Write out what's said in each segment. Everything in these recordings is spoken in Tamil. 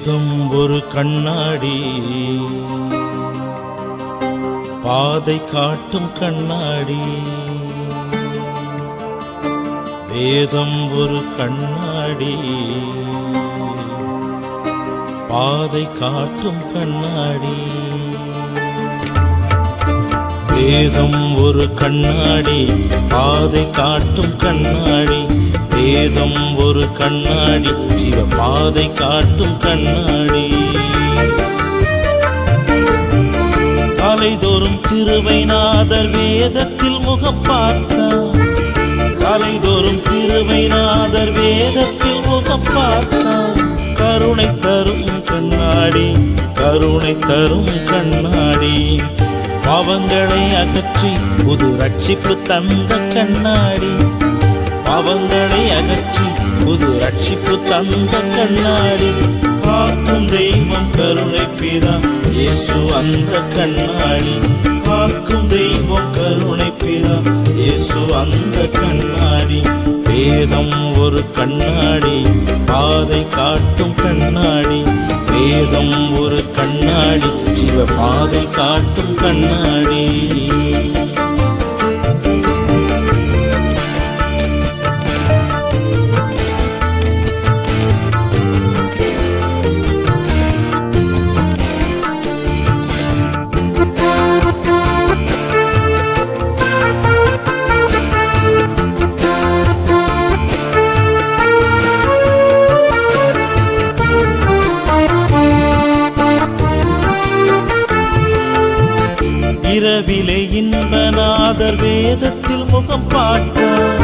வேதம் ஒரு கண்ணாடி, பாதை காட்டும் கண்ணாடி. வேதம் ஒரு கண்ணாடி, பாதை காட்டும் கண்ணாடி. வேதம் ஒரு கண்ணாடி, பாதை காட்டும் கண்ணாடி. வேதம் ஒரு கண்ணாடி, சிவ பாதை காட்டும் கண்ணாடி. காலைதோறும் கிருபைநாதர் வேதத்தில் முகம் பார்த்தார். காலைதோறும் கிருபைநாதர் வேதத்தில் முகம் பார்த்தார். கருணை தரும் கண்ணாடி, கருணை தரும் கண்ணாடி. பாவங்களை அகற்றி புது ரட்சிப்பு தந்த கண்ணாடி. பாவங்களை அகற்றி புது ரட்சிப்பு தந்த கண்ணாடி. காக்கும் தெய்வம் கருணை பிதா இயேசு அந்த கண்ணாடி. காக்கும் தெய்வம் கருணை பிதா இயேசு அந்த கண்ணாடி. வேதம் ஒரு கண்ணாடி, பாதை காட்டும் கண்ணாடி. வேதம் ஒரு கண்ணாடி, சிவ பாதை காட்டும் கண்ணாடி. இரவிலே இன்பநாதர் வேதத்தில் முகம் பார்த்தார்.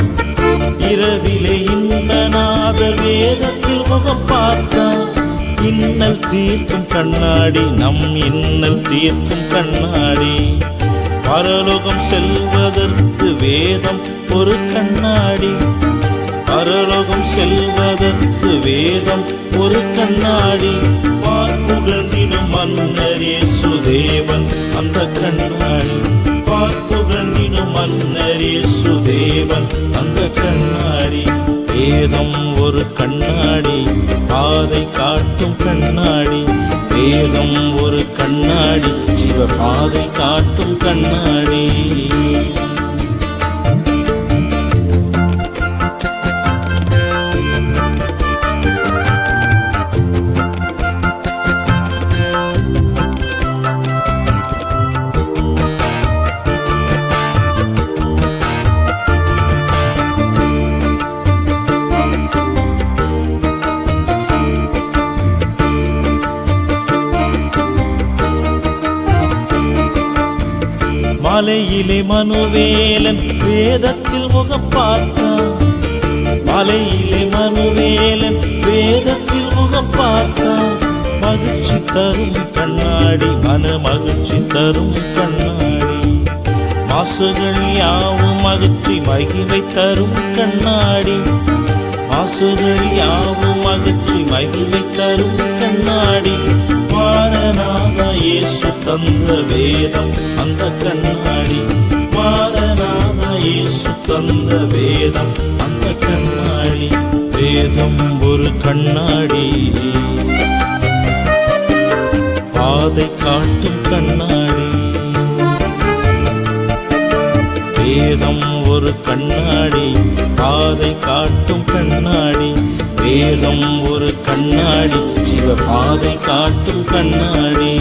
இரவிலே இன்பநாதர் வேதத்தில் முகம் பார்த்தார். இன்னல் தீர்க்கும் கண்ணாடி, நம் இன்னல் தீர்க்கும் கண்ணாடி. பரலோகம் செல்வதற்கு வேதம் ஒரு கண்ணாடி. பரலோகம் செல்வதற்கு வேதம் ஒரு கண்ணாடி. பார்ப்புகழ்ந்திடும் மன்னர் இயேசு தேவன் அந்த கண்ணாடி. பார்ப்புகழ்ந்திடும் மன்னர் இயேசு தேவன் அந்த கண்ணாடி. வேதம் ஒரு கண்ணாடி, பாதை காட்டும் கண்ணாடி. வேதம் ஒரு கண்ணாடி, சிவ பாதை காட்டும் கண்ணாடி. மலையிலே மனுவேலன் வேதத்தில் முகம் பார்த்தான். மலையிலே மனுவேலன் வேதத்தில் முகம் பார்த்தான். மகிழ்ச்சி தரும் கண்ணாடி, மன மகிழ்ச்சி தரும் கண்ணாடி. மாசுகள் யாவும் அகற்றி மகிமை தரும் கண்ணாடி. மாசுகள் யாவும் அகற்றி மகிமை தரும் கண்ணாடி. மாரநாதா இயேசு தந்த வேதம் அந்த கண்ணாடி. மாரநாதா இயேசு தந்த வேதம் அந்த கண்ணாடி. வேதம் ஒரு கண்ணாடி, பாதை காட்டும் கண்ணாடி. வேதம் ஒரு கண்ணாடி, பாதை காட்டும் கண்ணாடி. வேதம் ஒரு கண்ணாடி, சிவ பாதை காட்டும் கண்ணாடி.